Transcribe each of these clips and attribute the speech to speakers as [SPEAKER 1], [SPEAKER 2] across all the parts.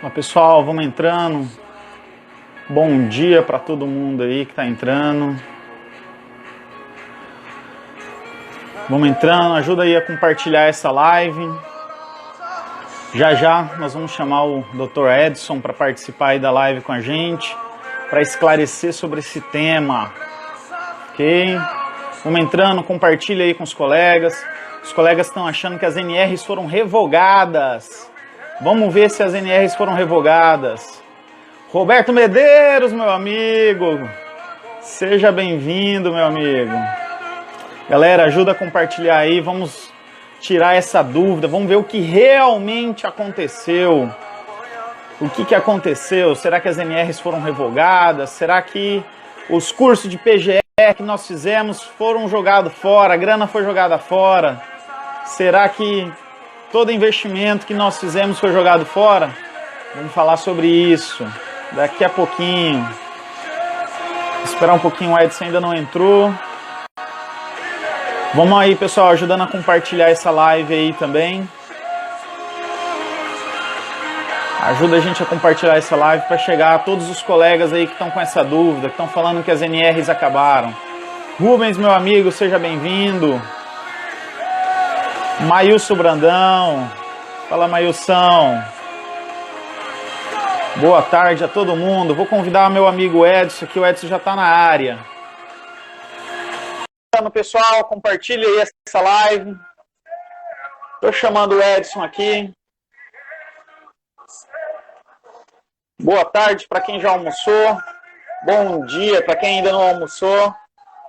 [SPEAKER 1] Olá, pessoal, vamos entrando. Bom dia para todo mundo aí que está entrando. Vamos entrando, ajuda aí a compartilhar essa live. Já nós vamos chamar o Dr. Edson para participar aí da live com a gente, para esclarecer sobre esse tema. Ok? Vamos entrando, compartilha aí com os colegas. Os colegas estão achando que as NRs foram revogadas. Vamos ver se as NRs foram revogadas. Roberto Medeiros, meu amigo. Seja bem-vindo, meu amigo. Galera, ajuda a compartilhar aí. Vamos tirar essa dúvida. Vamos ver o que realmente aconteceu. O que aconteceu? Será que as NRs foram revogadas? Será que os cursos de PGE que nós fizemos foram jogados fora? A grana foi jogada fora? Será que todo investimento que nós fizemos foi jogado fora? Vamos falar sobre isso daqui a pouquinho. Esperar um pouquinho, o Edson ainda não entrou. Vamos aí, pessoal, ajudando a compartilhar essa live aí também. Ajuda a gente a compartilhar essa live para chegar a todos os colegas aí que estão com essa dúvida, que estão falando que as NRs acabaram. Rubens, meu amigo, seja bem-vindo. Maílson Brandão. Fala, Maílson. Boa tarde a todo mundo. Vou convidar meu amigo Edson, que o Edson já está na área. Pessoal, compartilhe aí essa live. Estou chamando o Edson aqui. Boa tarde para quem já almoçou. Bom dia para quem ainda não almoçou.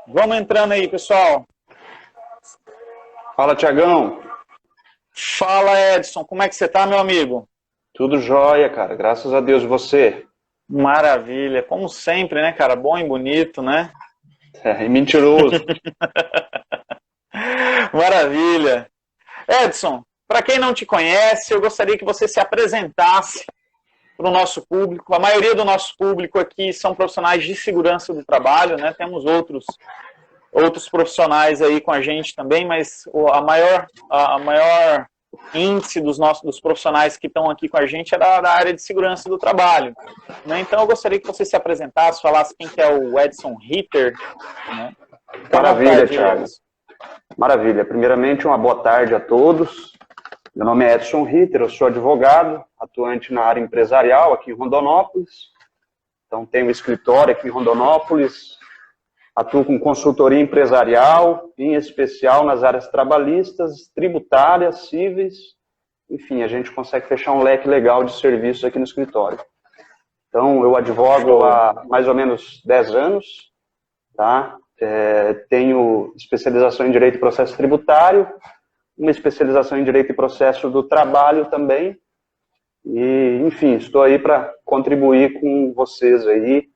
[SPEAKER 1] Vamos entrando aí, pessoal.
[SPEAKER 2] Fala, Tiagão.
[SPEAKER 1] Fala, Edson. Como é que você tá, meu amigo?
[SPEAKER 2] Tudo jóia, cara. Graças a Deus. E você?
[SPEAKER 1] Maravilha. Como sempre, né, cara? Bom e bonito, né?
[SPEAKER 2] E mentiroso.
[SPEAKER 1] Maravilha. Edson, para quem não te conhece, eu gostaria que você se apresentasse para o nosso público. A maioria do nosso público aqui são profissionais de segurança do trabalho, né? Temos outros profissionais aí com a gente também, mas a maior índice dos profissionais que estão aqui com a gente é da área de segurança do trabalho, né? Então eu gostaria que você se apresentasse, falasse quem que é o Edson Ritter, né?
[SPEAKER 2] Maravilha, Thiago. Maravilha. Primeiramente, uma boa tarde a todos. Meu nome é Edson Ritter, eu sou advogado, atuante na área empresarial aqui em Rondonópolis. Então tenho um escritório aqui em Rondonópolis. Atuo com consultoria empresarial, em especial nas áreas trabalhistas, tributárias, cíveis. Enfim, a gente consegue fechar um leque legal de serviços aqui no escritório. Então, eu advogo há mais ou menos 10 anos, tá? Tenho especialização em Direito e Processo Tributário, uma especialização em Direito e Processo do Trabalho também. E, enfim, estou aí para contribuir com vocês aí.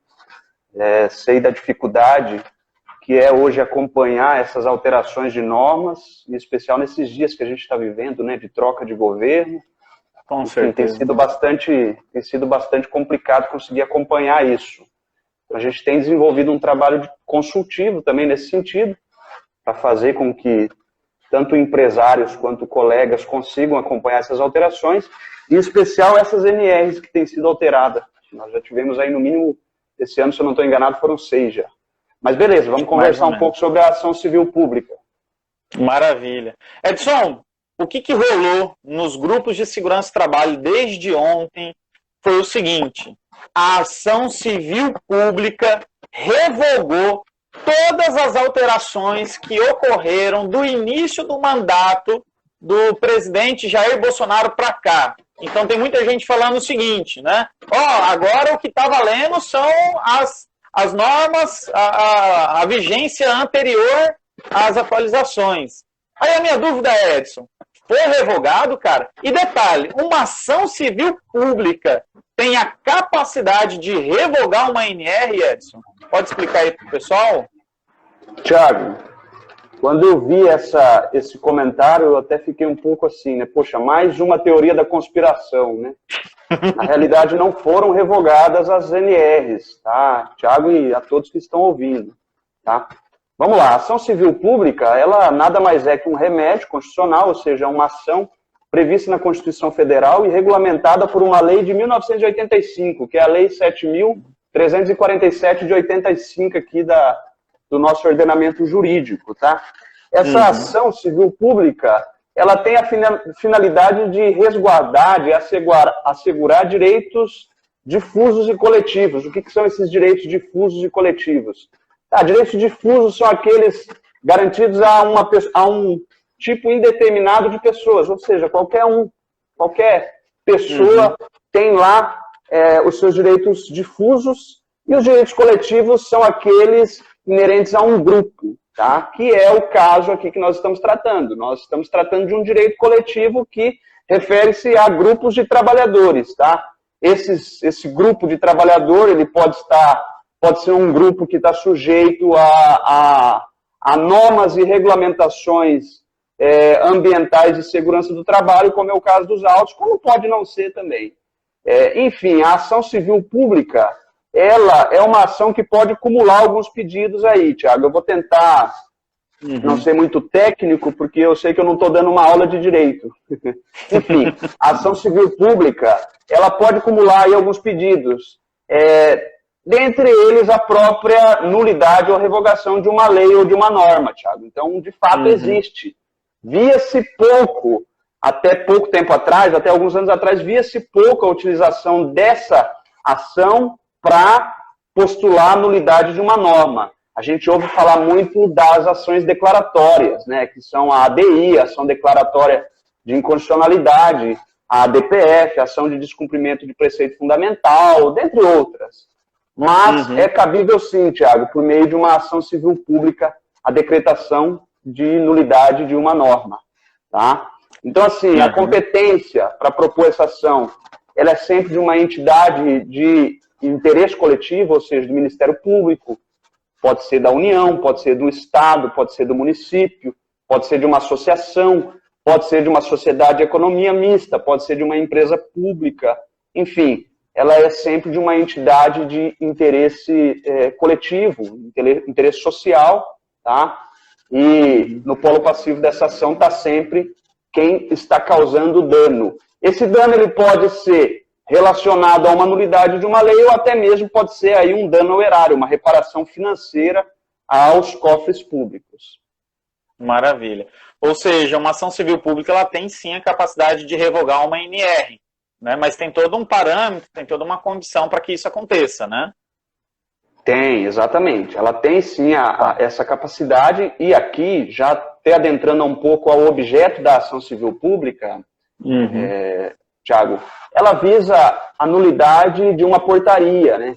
[SPEAKER 2] Sei da dificuldade que é hoje acompanhar essas alterações de normas, em especial nesses dias que a gente está vivendo, né, de troca de governo.
[SPEAKER 1] Com certeza.
[SPEAKER 2] Tem sido bastante complicado conseguir acompanhar isso. A gente tem desenvolvido um trabalho consultivo também nesse sentido, para fazer com que tanto empresários quanto colegas consigam acompanhar essas alterações, em especial essas NRs que têm sido alteradas. Nós já tivemos aí no mínimo, esse ano, se eu não estou enganado, foram 6 já. Mas beleza, vamos conversar um pouco sobre a ação civil pública.
[SPEAKER 1] Maravilha. Edson, o que rolou nos grupos de segurança do trabalho desde ontem foi o seguinte: a ação civil pública revogou todas as alterações que ocorreram do início do mandato do presidente Jair Bolsonaro para cá. Então tem muita gente falando o seguinte, né? Agora o que está valendo são as normas, a vigência anterior às atualizações. Aí a minha dúvida é, Edson, foi revogado, cara? E detalhe, uma ação civil pública tem a capacidade de revogar uma NR, Edson? Pode explicar aí para o pessoal?
[SPEAKER 2] Tiago, quando eu vi esse comentário, eu até fiquei um pouco assim, né? Poxa, mais uma teoria da conspiração, né? Na realidade, não foram revogadas as NRs, tá? Tiago e a todos que estão ouvindo, tá? Vamos lá, a ação civil pública, ela nada mais é que um remédio constitucional, ou seja, uma ação prevista na Constituição Federal e regulamentada por uma lei de 1985, que é a Lei 7.347 de 85 aqui do nosso ordenamento jurídico, tá? Essa ação civil pública, ela tem a finalidade de resguardar, de assegurar direitos difusos e coletivos. O que são esses direitos difusos e coletivos? Direitos difusos são aqueles garantidos a um tipo indeterminado de pessoas, ou seja, qualquer pessoa tem lá os seus direitos difusos, e os direitos coletivos são aqueles inerentes a um grupo, tá? Que é o caso aqui que nós estamos tratando. Nós estamos tratando de um direito coletivo que refere-se a grupos de trabalhadores, tá? Esse grupo de trabalhador, ele pode ser um grupo que está sujeito a normas e regulamentações ambientais de segurança do trabalho, como é o caso dos autos, como pode não ser também. Enfim, a ação civil pública, ela é uma ação que pode acumular alguns pedidos aí, Thiago. Eu vou tentar não ser muito técnico, porque eu sei que eu não estou dando uma aula de direito. Enfim, a ação civil pública, ela pode acumular aí alguns pedidos. Dentre eles, a própria nulidade ou revogação de uma lei ou de uma norma, Thiago. Então, de fato, existe. Via-se pouco, até pouco tempo atrás, até alguns anos atrás, via-se pouco a utilização dessa ação para postular a nulidade de uma norma. A gente ouve falar muito das ações declaratórias, né, que são a ADI, a Ação Declaratória de Inconstitucionalidade, a ADPF, a Ação de Descumprimento de Preceito Fundamental, dentre outras. Mas é cabível sim, Thiago, por meio de uma ação civil pública, a decretação de nulidade de uma norma. Tá? Então, assim, a competência para propor essa ação, ela é sempre de uma entidade de interesse coletivo, ou seja, do Ministério Público, pode ser da União, pode ser do Estado, pode ser do município, pode ser de uma associação, pode ser de uma sociedade de economia mista, pode ser de uma empresa pública, enfim, ela é sempre de uma entidade de interesse coletivo, interesse social, tá? E no polo passivo dessa ação está sempre quem está causando dano. Esse dano ele pode ser relacionado a uma nulidade de uma lei ou até mesmo pode ser aí um dano ao erário, uma reparação financeira aos cofres públicos.
[SPEAKER 1] Maravilha. Ou seja, uma ação civil pública ela tem sim a capacidade de revogar uma NR, né? Mas tem todo um parâmetro, tem toda uma condição para que isso aconteça, né?
[SPEAKER 2] Tem, exatamente. Ela tem sim essa capacidade e aqui, já até adentrando um pouco ao objeto da ação civil pública, Thiago, ela visa a nulidade de uma portaria, né?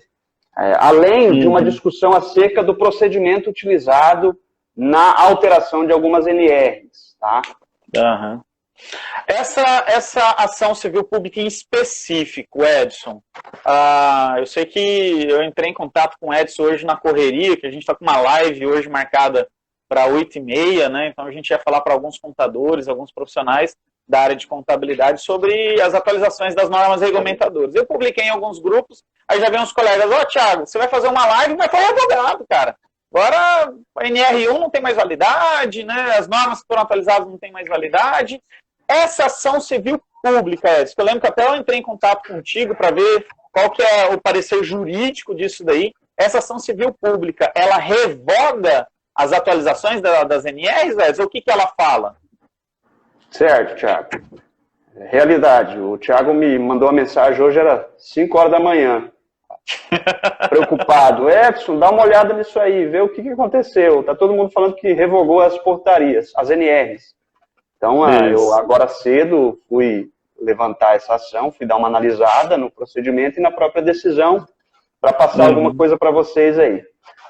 [SPEAKER 2] Além de uma discussão acerca do procedimento utilizado na alteração de algumas NRs, tá?
[SPEAKER 1] Essa ação civil pública em específico, Edson, eu sei que eu entrei em contato com o Edson hoje na correria, que a gente está com uma live hoje marcada para 8h30, né? Então a gente ia falar para alguns contadores, alguns profissionais da área de contabilidade sobre as atualizações das normas regulamentadoras. Eu publiquei em alguns grupos, aí já vem uns colegas, Thiago, você vai fazer uma live, vai falar advogado, cara. Agora a NR1 não tem mais validade, né? As normas que foram atualizadas não têm mais validade. Essa ação civil pública, Edson, eu lembro que até eu entrei em contato contigo para ver qual que é o parecer jurídico disso daí. Essa ação civil pública, ela revoga as atualizações das NRs, Edson? O que ela fala?
[SPEAKER 2] Certo, Thiago. Realidade. O Thiago me mandou uma mensagem hoje, era 5 horas da manhã. Preocupado. Edson, dá uma olhada nisso aí, vê o que aconteceu. Tá todo mundo falando que revogou as portarias, as NRs. Então, eu agora cedo fui levantar essa ação, fui dar uma analisada no procedimento e na própria decisão para passar alguma coisa para vocês aí.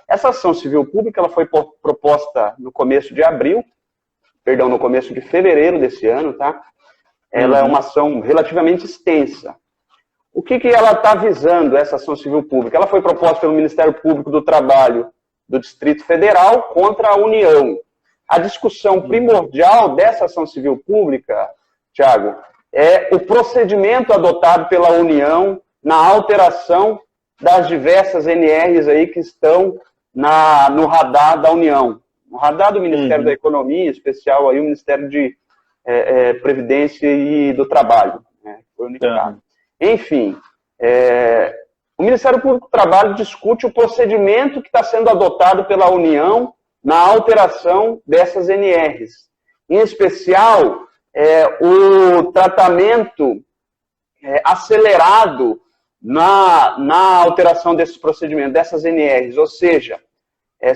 [SPEAKER 2] Essa ação civil pública ela foi proposta no começo de no começo de fevereiro desse ano, tá? Ela é uma ação relativamente extensa. O que ela está visando, essa ação civil pública? Ela foi proposta pelo Ministério Público do Trabalho do Distrito Federal contra a União. A discussão primordial dessa ação civil pública, Thiago, é o procedimento adotado pela União na alteração das diversas NRs aí que estão no radar da União. No radar do Ministério da Economia, em especial aí o Ministério de Previdência e do Trabalho, né? Foi unificado. Enfim, o Ministério Público do Trabalho discute o procedimento que está sendo adotado pela União na alteração dessas NRs. Em especial, o tratamento acelerado na alteração desses procedimentos, dessas NRs. Ou seja,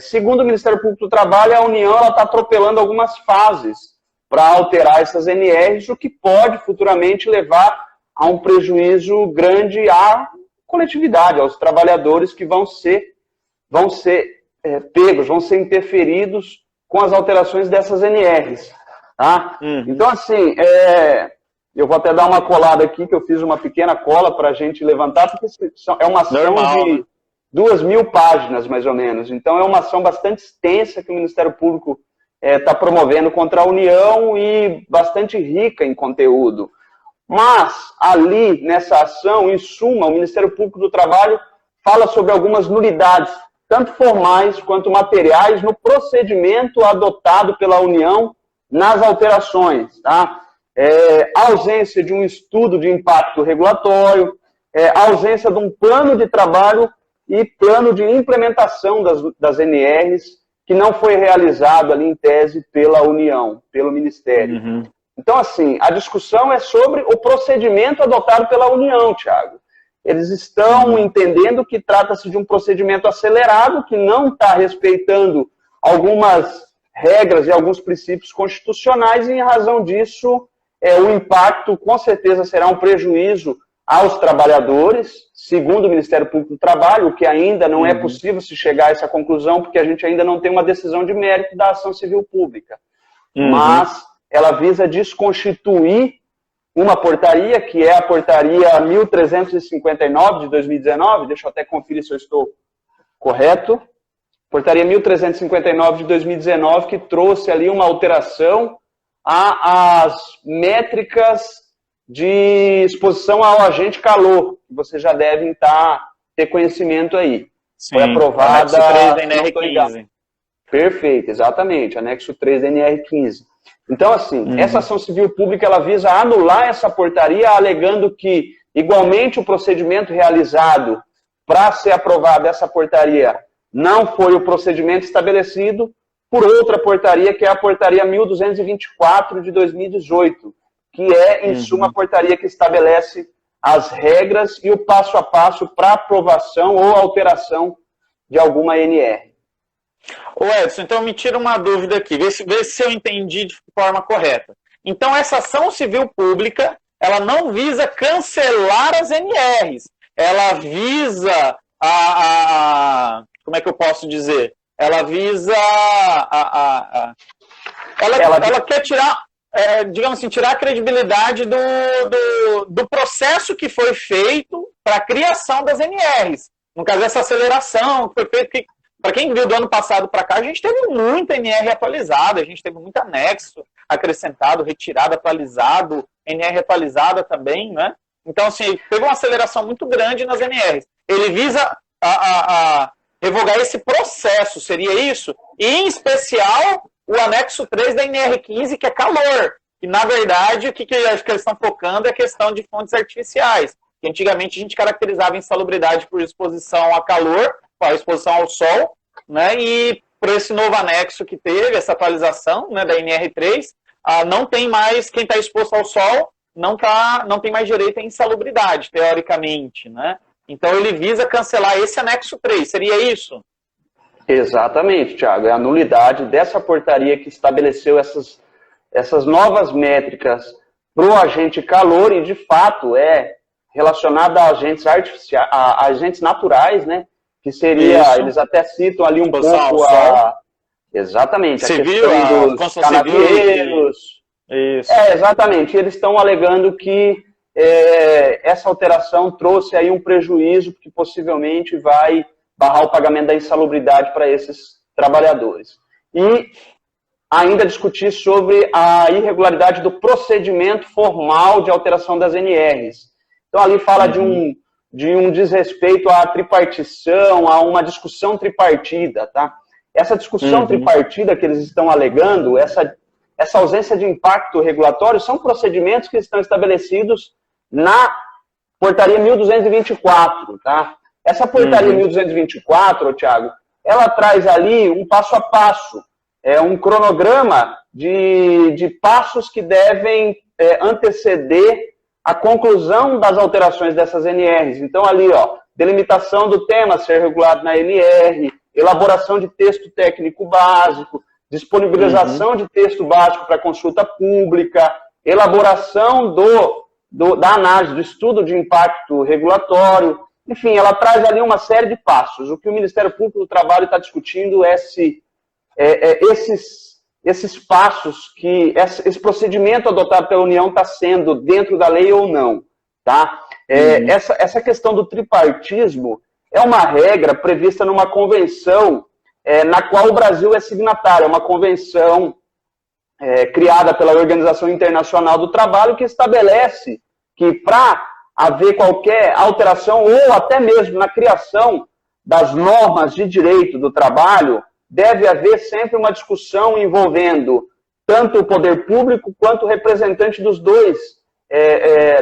[SPEAKER 2] segundo o Ministério Público do Trabalho, a União está atropelando algumas fases para alterar essas NRs, o que pode futuramente levar a um prejuízo grande à coletividade, aos trabalhadores que vão ser pegos, vão ser interferidos com as alterações dessas NRs. Tá? Então, assim, eu vou até dar uma colada aqui, que eu fiz uma pequena cola para a gente levantar, porque é uma ação de 2.000 páginas, mais ou menos. Então, é uma ação bastante extensa que o Ministério Público está promovendo contra a União e bastante rica em conteúdo. Mas, ali, nessa ação, em suma, o Ministério Público do Trabalho fala sobre algumas nulidades, tanto formais quanto materiais, no procedimento adotado pela União nas alterações. Tá? A ausência de um estudo de impacto regulatório, a ausência de um plano de trabalho e plano de implementação das NRs, que não foi realizado ali em tese pela União, pelo Ministério. Então, assim, a discussão é sobre o procedimento adotado pela União, Thiago. Eles estão entendendo que trata-se de um procedimento acelerado, que não está respeitando algumas regras e alguns princípios constitucionais, e em razão disso, o impacto com certeza será um prejuízo aos trabalhadores, segundo o Ministério Público do Trabalho, o que ainda não é possível se chegar a essa conclusão, porque a gente ainda não tem uma decisão de mérito da ação civil pública. Mas ela visa desconstituir uma portaria, que é a portaria 1359 de 2019, deixa eu até conferir se eu estou correto, portaria 1359 de 2019, que trouxe ali uma alteração às métricas de exposição ao agente calor, que vocês já devem ter conhecimento aí. Sim, foi aprovada...
[SPEAKER 1] Anexo 3 da NR15.
[SPEAKER 2] Perfeito, exatamente, anexo 3 da NR15. Então, assim, essa ação civil pública, ela visa anular essa portaria, alegando que, igualmente, o procedimento realizado para ser aprovada essa portaria não foi o procedimento estabelecido por outra portaria, que é a portaria 1224 de 2018, que é, em suma, a portaria que estabelece as regras e o passo a passo para aprovação ou alteração de alguma NR.
[SPEAKER 1] Ô Edson, então me tira uma dúvida aqui, vê se eu entendi de forma correta. Então essa ação civil pública, ela não visa cancelar as NRs, ela visa como é que eu posso dizer? Ela visa ela quer tirar, digamos assim, tirar a credibilidade do processo que foi feito para a criação das NRs. No caso, essa aceleração que foi feita, para quem viu do ano passado para cá, a gente teve muita NR atualizada, a gente teve muito anexo acrescentado, retirado, atualizado, NR atualizada também, né? Então, assim, teve uma aceleração muito grande nas NRs. Ele visa revogar esse processo, seria isso? E, em especial, o anexo 3 da NR15, que é calor. E, na verdade, o que acho que eles estão focando é a questão de fontes artificiais. Que antigamente a gente caracterizava insalubridade por exposição a calor, a exposição ao sol, né? E por esse novo anexo que teve, essa atualização, né, da NR3, não tem mais, quem está exposto ao sol não tem mais direito à insalubridade, teoricamente, né? Então ele visa cancelar esse anexo 3, seria isso?
[SPEAKER 2] Exatamente, Thiago, é a nulidade dessa portaria que estabeleceu essas novas métricas para o agente calor e, de fato, é relacionada a agentes artificiais, a agentes naturais, né? Que seria, isso. Eles até citam ali um pouco exatamente, a questão dos canavieiros. Isso. Exatamente, eles estão alegando que essa alteração trouxe aí um prejuízo que possivelmente vai barrar o pagamento da insalubridade para esses trabalhadores. E ainda discutir sobre a irregularidade do procedimento formal de alteração das NRs. Então ali fala de um desrespeito à tripartição, a uma discussão tripartida, tá? Essa discussão tripartida que eles estão alegando, essa ausência de impacto regulatório são procedimentos que estão estabelecidos na portaria 1224, tá? Essa portaria 1224, Thiago, ela traz ali um passo a passo, um cronograma de passos que devem anteceder a conclusão das alterações dessas NRs. Então, ali, ó, delimitação do tema a ser regulado na NR, elaboração de texto técnico básico, disponibilização de texto básico para consulta pública, elaboração da análise, do estudo de impacto regulatório. Enfim, ela traz ali uma série de passos. O que o Ministério Público do Trabalho está discutindo é esses passos, esse procedimento adotado pela União está sendo dentro da lei ou não. Tá? Essa questão do tripartismo é uma regra prevista numa convenção na qual o Brasil é signatário. É uma convenção criada pela Organização Internacional do Trabalho que estabelece que para haver qualquer alteração ou até mesmo na criação das normas de direito do trabalho, deve haver sempre uma discussão envolvendo tanto o poder público quanto o representante dos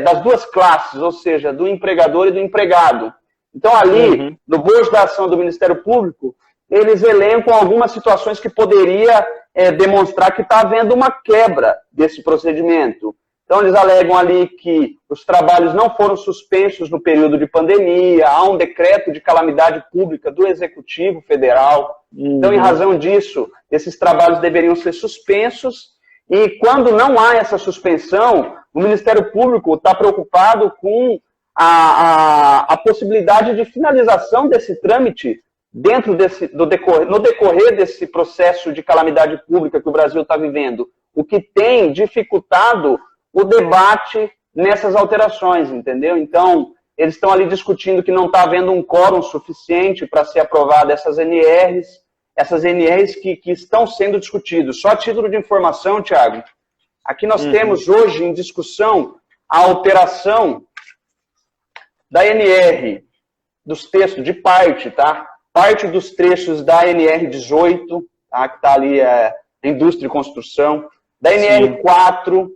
[SPEAKER 2] das duas classes, ou seja, do empregador e do empregado. Então, ali, no bojo da ação do Ministério Público, eles elencam algumas situações que poderia demonstrar que está havendo uma quebra desse procedimento. Então, eles alegam ali que os trabalhos não foram suspensos no período de pandemia, há um decreto de calamidade pública do Executivo Federal. Então, em razão disso, esses trabalhos deveriam ser suspensos. E quando não há essa suspensão, o Ministério Público está preocupado com a possibilidade de finalização desse trâmite no decorrer desse processo de calamidade pública que o Brasil está vivendo, o que tem dificultado o debate nessas alterações, entendeu? Então, eles estão ali discutindo que não está havendo um quórum suficiente para ser aprovada essas NRs que estão sendo discutidos. Só a título de informação, Thiago, aqui nós temos hoje em discussão a alteração da NR dos textos de parte, tá? Parte dos trechos da NR 18, tá? Que está ali indústria e construção, da NR 4,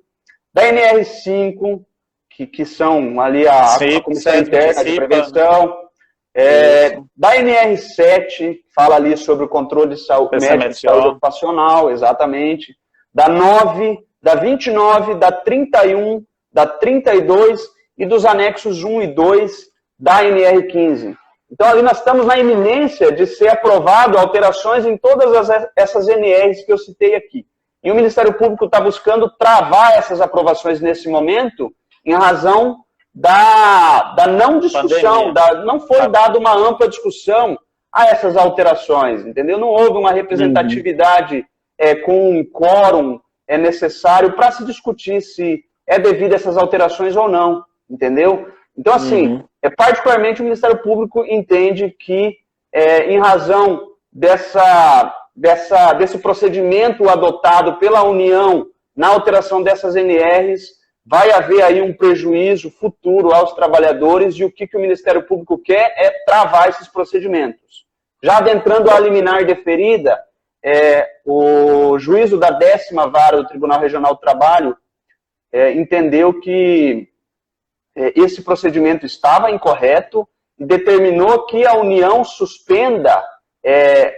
[SPEAKER 2] da NR 5, que são ali a Comissão Interna de Prevenção, da NR 7, fala ali sobre o controle de saúde, médico de saúde ocupacional, exatamente, da 9, da 29, da 31, da 32 e dos anexos 1 e 2 da NR 15. Então, ali nós estamos na iminência de ser aprovado alterações em todas essas NRs que eu citei aqui. E o Ministério Público está buscando travar essas aprovações nesse momento em razão da não discussão, não foi dada uma ampla discussão a essas alterações, entendeu? Não houve uma representatividade com um quórum necessário para se discutir se é devido a essas alterações ou não, entendeu? Então, assim, particularmente o Ministério Público entende que, em razão desse procedimento adotado pela União na alteração dessas NRs, vai haver aí um prejuízo futuro aos trabalhadores e o que o Ministério Público quer é travar esses procedimentos. Já adentrando a liminar deferida, o juízo da 10ª Vara do Tribunal Regional do Trabalho entendeu que esse procedimento estava incorreto e determinou que a União suspenda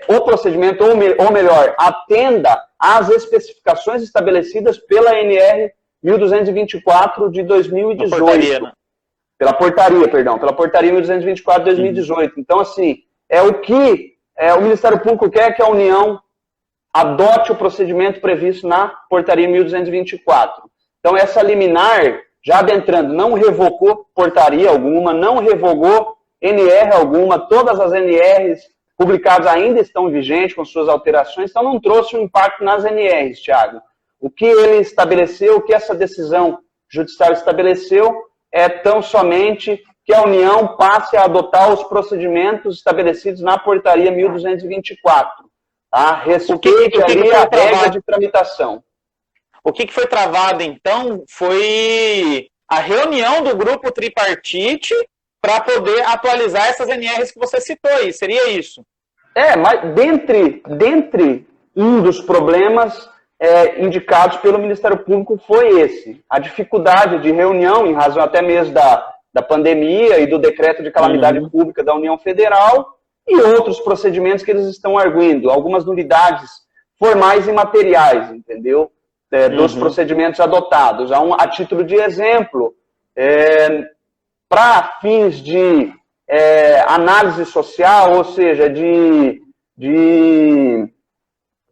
[SPEAKER 2] o procedimento, ou melhor, atenda às especificações estabelecidas pela NR 1224 de 2018. Pela portaria 1224 de 2018. Então, assim, o que o Ministério Público quer que a União adote o procedimento previsto na portaria 1224. Então, essa liminar, já adentrando, não revogou portaria alguma, não revogou NR alguma, todas as NRs publicadas ainda estão vigentes com suas alterações, então não trouxe um impacto nas NRs, Thiago. O que ele estabeleceu, o que essa decisão judicial estabeleceu, é tão somente que a União passe a adotar os procedimentos estabelecidos na portaria 1224. Tá? Respeite ali a regra de tramitação.
[SPEAKER 3] O que foi travado, então, foi a reunião do grupo tripartite para poder atualizar essas NRs que você citou aí, seria isso?
[SPEAKER 2] Mas dentre um dos problemas indicados pelo Ministério Público foi esse. A dificuldade de reunião, em razão até mesmo da pandemia e do decreto de calamidade pública da União Federal, e outros procedimentos que eles estão arguindo, algumas nulidades formais e materiais, entendeu? Dos procedimentos adotados. A título de exemplo, para fins de análise social, ou seja, de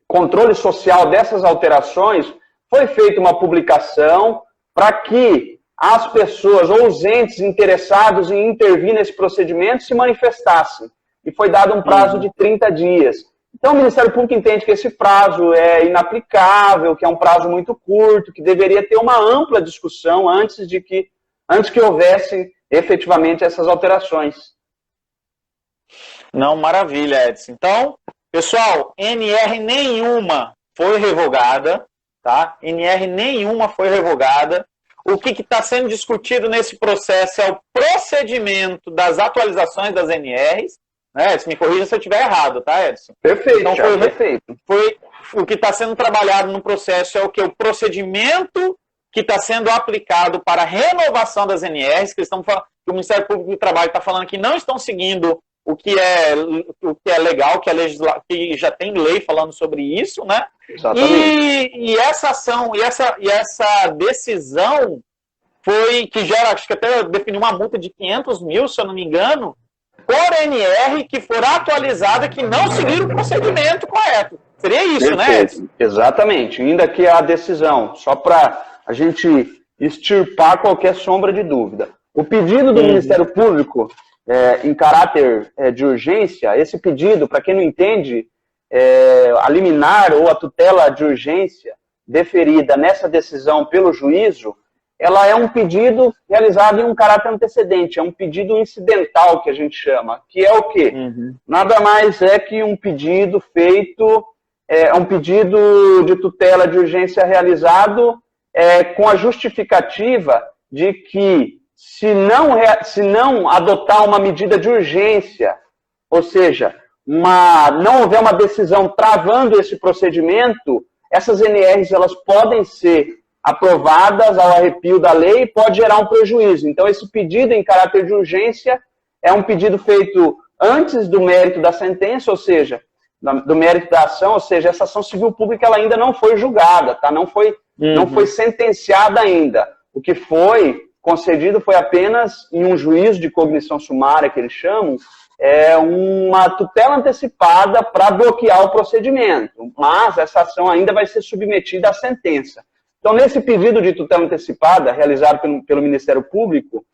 [SPEAKER 2] controle social dessas alterações, foi feita uma publicação para que as pessoas ou os entes interessados em intervir nesse procedimento se manifestassem. E foi dado um prazo de 30 dias. Então, o Ministério Público entende que esse prazo é inaplicável, que é um prazo muito curto, que deveria ter uma ampla discussão antes que houvessem efetivamente essas alterações.
[SPEAKER 3] Não, maravilha, Edson. Então, pessoal, NR nenhuma foi revogada, tá? NR nenhuma foi revogada. O que está sendo discutido nesse processo é o procedimento das atualizações das NRs. Edson, me corrija se eu estiver errado, tá, Edson?
[SPEAKER 2] Perfeito,
[SPEAKER 3] então,
[SPEAKER 2] perfeito.
[SPEAKER 3] O que está sendo trabalhado no processo é o que? O procedimento que está sendo aplicado para a renovação das NRs, que estão falando, que o Ministério Público do Trabalho está falando que não estão seguindo o que é legal, que já tem lei falando sobre isso, né?
[SPEAKER 2] Exatamente.
[SPEAKER 3] E essa ação, e essa decisão foi, que gera, acho que até definiu uma multa de 500 mil, se eu não me engano, por NR que for atualizada, que não seguir o procedimento correto. Seria isso, né, Edson?
[SPEAKER 2] Exatamente. Ainda que a decisão, só para a gente extirpar qualquer sombra de dúvida. O pedido do Ministério Público, em caráter de urgência, esse pedido, para quem não entende, a liminar ou a tutela de urgência deferida nessa decisão pelo juízo, ela é um pedido realizado em um caráter antecedente, é um pedido incidental que a gente chama, que é o quê? Nada mais é que um pedido feito, um pedido de tutela de urgência realizado com a justificativa de que se não adotar uma medida de urgência, ou seja, não houver uma decisão travando esse procedimento, essas NRs elas podem ser aprovadas ao arrepio da lei e pode gerar um prejuízo. Então, esse pedido em caráter de urgência é um pedido feito antes do mérito da sentença, ou seja, do mérito da ação, ou seja, essa ação civil pública ela ainda não foi julgada, tá? Não foi sentenciada ainda. O que foi concedido foi apenas, em um juízo de cognição sumária, que eles chamam, uma tutela antecipada para bloquear o procedimento, mas essa ação ainda vai ser submetida à sentença. Então, nesse pedido de tutela antecipada, realizado pelo Ministério Público,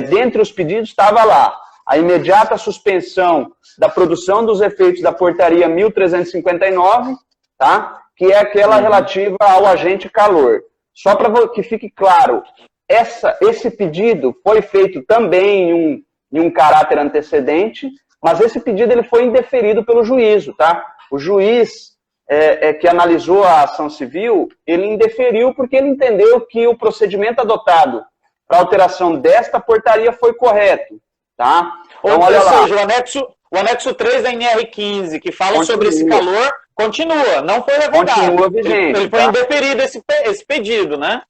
[SPEAKER 2] dentre os pedidos estava lá a imediata suspensão da produção dos efeitos da portaria 1359, tá? Que é aquela relativa ao agente calor. Só para que fique claro, esse pedido foi feito também em um caráter antecedente, mas esse pedido ele foi indeferido pelo juízo, tá? O juiz que analisou a ação civil, ele indeferiu porque ele entendeu que o procedimento adotado para alteração desta portaria foi correto, tá? Então,
[SPEAKER 3] ou seja, o anexo 3 da NR15, que fala sobre esse calor, continua, não foi revogado.
[SPEAKER 2] Continua vigente.
[SPEAKER 3] Ele foi indeferido esse pedido, né?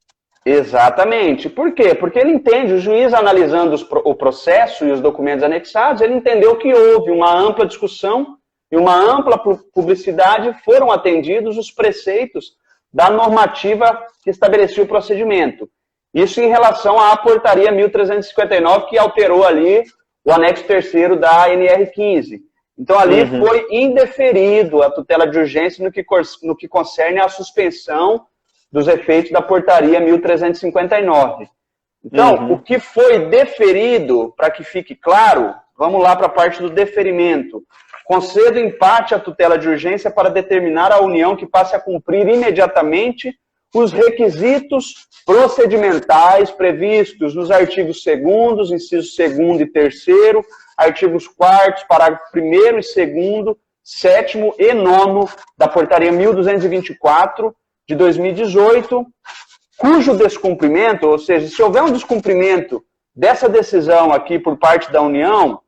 [SPEAKER 2] Exatamente. Por quê? Porque ele entende, o juiz analisando o processo e os documentos anexados, ele entendeu que houve uma ampla discussão e uma ampla publicidade, foram atendidos os preceitos da normativa que estabelecia o procedimento. Isso em relação à portaria 1359, que alterou ali o anexo 3º da NR15. Então, ali foi indeferido a tutela de urgência no que concerne à suspensão dos efeitos da portaria 1359. Então, o que foi deferido, para que fique claro, vamos lá para a parte do deferimento. Concedo empate à tutela de urgência para determinar à União que passe a cumprir imediatamente os requisitos procedimentais previstos nos artigos 2º, incisos 2º e 3º, artigos 4º, parágrafo 1º e 2º, 7º e 9º da portaria 1224 de 2018, cujo descumprimento, ou seja, se houver um descumprimento dessa decisão aqui por parte da União,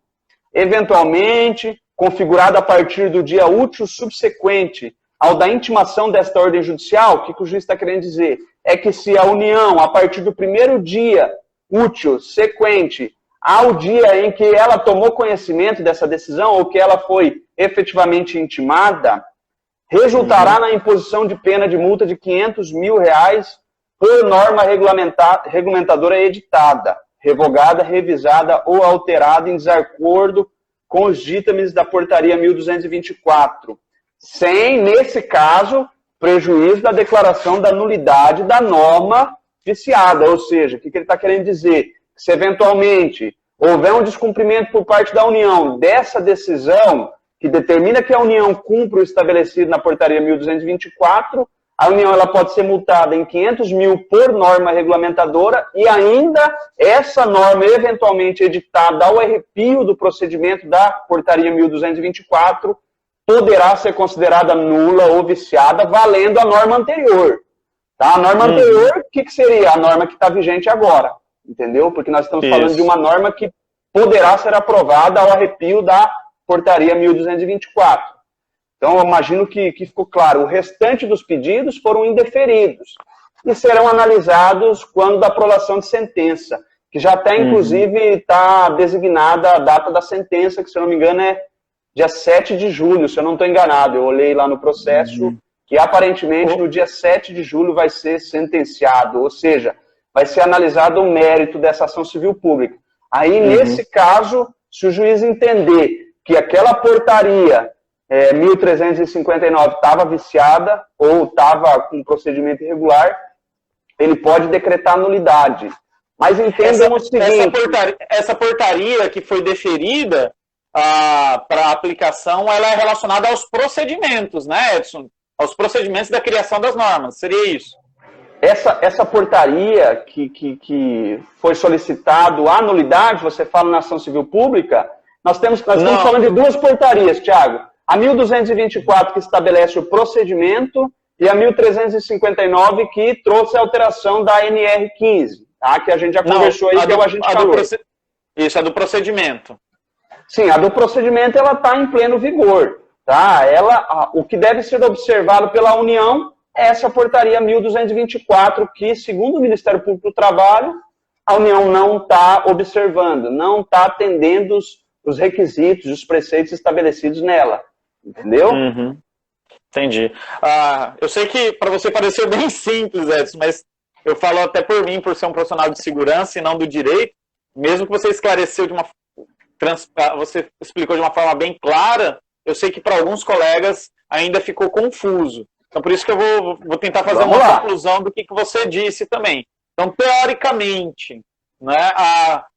[SPEAKER 2] eventualmente configurado a partir do dia útil subsequente ao da intimação desta ordem judicial, o que o juiz está querendo dizer? É que se a União, a partir do primeiro dia útil, sequente, ao dia em que ela tomou conhecimento dessa decisão, ou que ela foi efetivamente intimada, resultará na imposição de pena de multa de R$500 mil por norma regulamentadora editada, revogada, revisada ou alterada em desacordo com os ditames da portaria 1224, sem, nesse caso, prejuízo da declaração da nulidade da norma viciada. Ou seja, o que ele está querendo dizer? Se eventualmente houver um descumprimento por parte da União dessa decisão, que determina que a União cumpra o estabelecido na portaria 1224, a União ela pode ser multada em R$500 mil por norma regulamentadora e ainda essa norma eventualmente editada ao arrepio do procedimento da portaria 1224 poderá ser considerada nula ou viciada, valendo a norma anterior. Tá? A norma anterior, o que seria? A norma que está vigente agora, entendeu? Porque nós estamos falando de uma norma que poderá ser aprovada ao arrepio da portaria 1224. Então, eu imagino que ficou claro. O restante dos pedidos foram indeferidos e serão analisados quando da aprovação de sentença, que já até, inclusive, está designada a data da sentença, que, se eu não me engano, é dia 7 de julho, se eu não estou enganado. Eu olhei lá no processo que, aparentemente, no dia 7 de julho vai ser sentenciado, ou seja, vai ser analisado o mérito dessa ação civil pública. Aí, nesse caso, se o juiz entender que aquela portaria 1359 estava viciada ou estava com procedimento irregular, ele pode decretar nulidade. Mas entendam o seguinte...
[SPEAKER 3] Essa portaria que foi deferida para aplicação, ela é relacionada aos procedimentos, né, Edson? Aos procedimentos da criação das normas, seria isso?
[SPEAKER 2] Essa portaria que foi solicitado a nulidade, você fala na ação civil pública, nós estamos falando de duas portarias, Thiago. A 1224, que estabelece o procedimento, e a 1359, que trouxe a alteração da NR15, tá? Que a gente já conversou aí, que é o agente calor.
[SPEAKER 3] Isso, a do procedimento.
[SPEAKER 2] Sim, a do procedimento, ela está em pleno vigor, tá? O que deve ser observado pela União é essa portaria 1224, que, segundo o Ministério Público do Trabalho, a União não está observando, não está atendendo os requisitos, os preceitos estabelecidos nela. Entendeu?
[SPEAKER 3] Entendi. Eu sei que para você pareceu bem simples, Edson, mas eu falo até por mim, por ser um profissional de segurança e não do direito, mesmo que você esclareceu você explicou de uma forma bem clara, eu sei que para alguns colegas ainda ficou confuso. Então, por isso que eu vou tentar fazer uma conclusão do que você disse também. Então, teoricamente, né,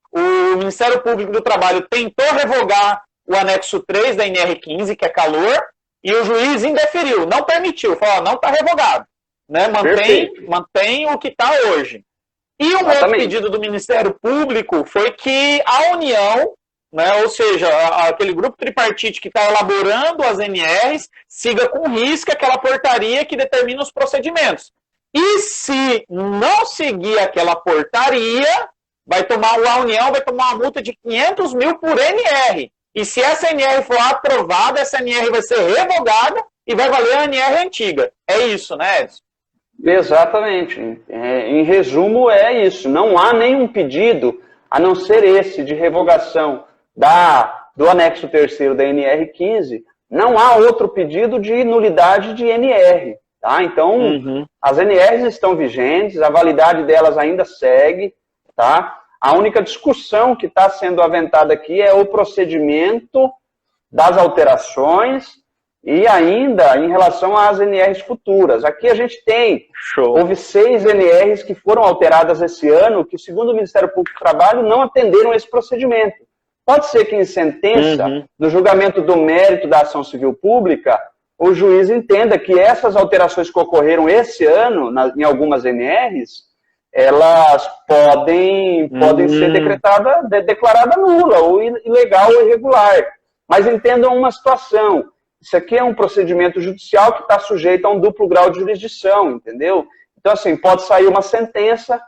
[SPEAKER 3] o Ministério Público do Trabalho tentou revogar o anexo 3 da NR15, que é calor, e o juiz indeferiu, não permitiu, falou, não está revogado, né? Mantém o que está hoje. E um outro pedido do Ministério Público foi que a União, né, ou seja, aquele grupo tripartite que está elaborando as NRs, siga com risco aquela portaria que determina os procedimentos. E se não seguir aquela portaria, a União vai tomar uma multa de R$500 mil por NR. E se essa NR for aprovada, essa NR vai ser revogada e vai valer a NR antiga. É isso, né, Edson?
[SPEAKER 2] Exatamente. Em resumo, é isso. Não há nenhum pedido, a não ser esse de revogação do anexo 3º da NR15, não há outro pedido de nulidade de NR. Tá? Então, as NRs estão vigentes, a validade delas ainda segue, tá? A única discussão que está sendo aventada aqui é o procedimento das alterações e ainda em relação às NRs futuras. Aqui a gente houve 6 NRs que foram alteradas esse ano, que, segundo o Ministério Público do Trabalho, não atenderam esse procedimento. Pode ser que em sentença, no julgamento do mérito da ação civil pública, o juiz entenda que essas alterações que ocorreram esse ano, em algumas NRs, elas podem ser declarada nula, ou ilegal ou irregular. Mas entendam uma situação. Isso aqui é um procedimento judicial que está sujeito a um duplo grau de jurisdição, entendeu? Então, assim, pode sair uma sentença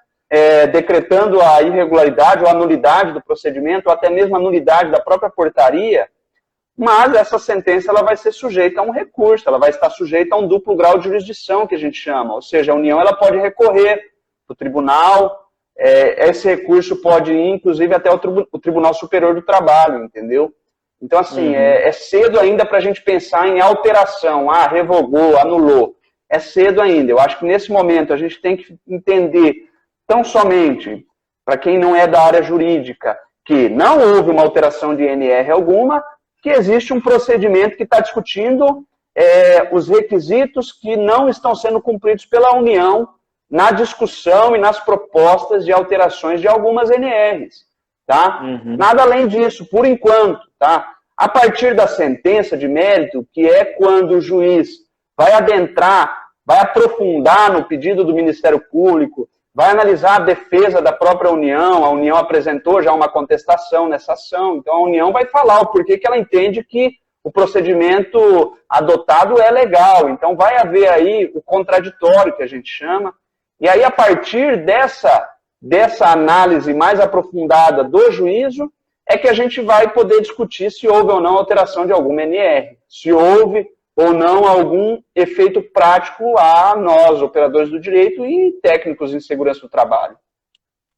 [SPEAKER 2] decretando a irregularidade ou a nulidade do procedimento, ou até mesmo a nulidade da própria portaria, mas essa sentença ela vai ser sujeita a um recurso, ela vai estar sujeita a um duplo grau de jurisdição, que a gente chama, ou seja, a União ela pode recorrer para o tribunal, esse recurso pode ir, inclusive, até o Tribunal Superior do Trabalho, entendeu? Então, assim, é cedo ainda para a gente pensar em alteração, revogou, anulou, é cedo ainda. Eu acho que nesse momento a gente tem que entender, tão somente, para quem não é da área jurídica, que não houve uma alteração de INR alguma, que existe um procedimento que está discutindo os requisitos que não estão sendo cumpridos pela União na discussão e nas propostas de alterações de algumas NRs, tá? Nada além disso, por enquanto, tá? A partir da sentença de mérito, que é quando o juiz vai adentrar, vai aprofundar no pedido do Ministério Público, vai analisar a defesa da própria União, a União apresentou já uma contestação nessa ação, então a União vai falar o porquê que ela entende que o procedimento adotado é legal, então vai haver aí o contraditório, que a gente chama, e aí a partir dessa análise mais aprofundada do juízo, é que a gente vai poder discutir se houve ou não alteração de alguma NR, se houve ou não algum efeito prático a nós, operadores do direito e técnicos em segurança do trabalho.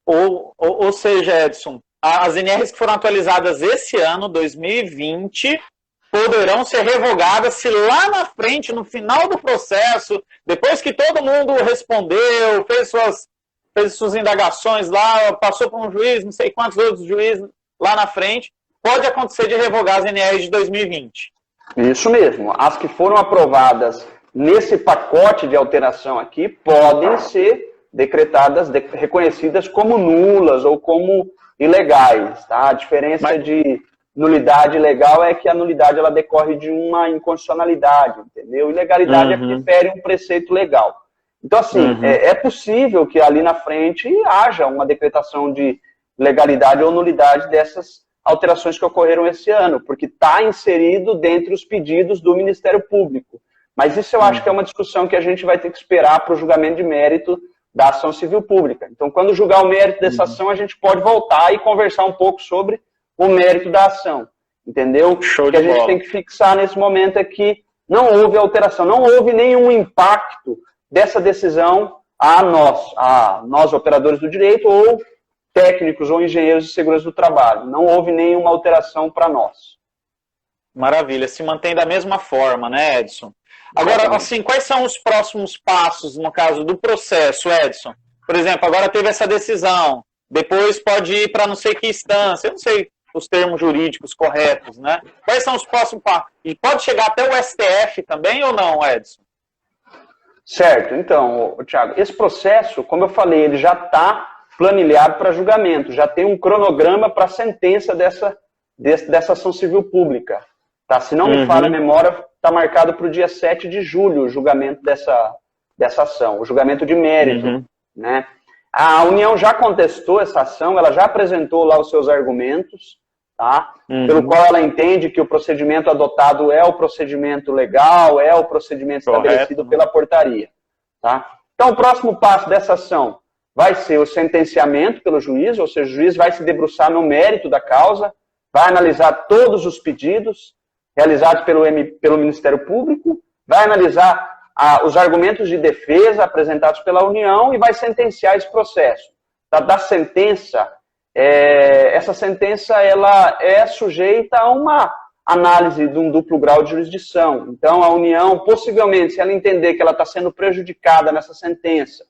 [SPEAKER 3] Ou seja, Edson, as NRs que foram atualizadas esse ano, 2020, poderão ser revogadas se lá na frente, no final do processo, depois que todo mundo respondeu, fez suas indagações lá, passou por um juiz, não sei quantos outros juízes lá na frente, pode acontecer de revogar as NRs de 2020.
[SPEAKER 2] Isso mesmo. As que foram aprovadas nesse pacote de alteração aqui podem ser decretadas, reconhecidas como nulas ou como ilegais. Tá? A diferença de nulidade legal é que a nulidade ela decorre de uma inconstitucionalidade, entendeu? Ilegalidade é que fere um preceito legal. Então, assim, é possível que ali na frente haja uma decretação de legalidade ou nulidade dessas alterações que ocorreram esse ano, porque está inserido dentre os pedidos do Ministério Público. Mas isso eu acho que é uma discussão que a gente vai ter que esperar para o julgamento de mérito da ação civil pública. Então, quando julgar o mérito dessa ação, a gente pode voltar e conversar um pouco sobre o mérito da ação, entendeu? O que a gente tem que fixar nesse momento é que não houve alteração, não houve nenhum impacto dessa decisão a nós operadores do direito, ou técnicos ou engenheiros de segurança do trabalho. Não houve nenhuma alteração para nós.
[SPEAKER 3] Maravilha, se mantém da mesma forma, né, Edson? Agora, assim, quais são os próximos passos, no caso do processo, Edson? Por exemplo, agora teve essa decisão, depois pode ir para não sei que instância, eu não sei os termos jurídicos corretos, né? Quais são os próximos passos? E pode chegar até o STF também ou não, Edson?
[SPEAKER 2] Certo, então, Thiago, esse processo, como eu falei, ele já está planilhado para julgamento, já tem um cronograma para a sentença dessa ação civil pública. Tá? Se não me falha a memória, está marcado para o dia 7 de julho o julgamento dessa ação, o julgamento de mérito. Né? A União já contestou essa ação, ela já apresentou lá os seus argumentos, tá? Pelo qual ela entende que o procedimento adotado é o procedimento legal, é o procedimento estabelecido pela portaria. Tá? Então, o próximo passo dessa ação vai ser o sentenciamento pelo juiz, ou seja, o juiz vai se debruçar no mérito da causa, vai analisar todos os pedidos realizados pelo Ministério Público, vai analisar os argumentos de defesa apresentados pela União e vai sentenciar esse processo. Da sentença, essa sentença ela é sujeita a uma análise de um duplo grau de jurisdição. Então, a União, possivelmente, se ela entender que ela está sendo prejudicada nessa sentença,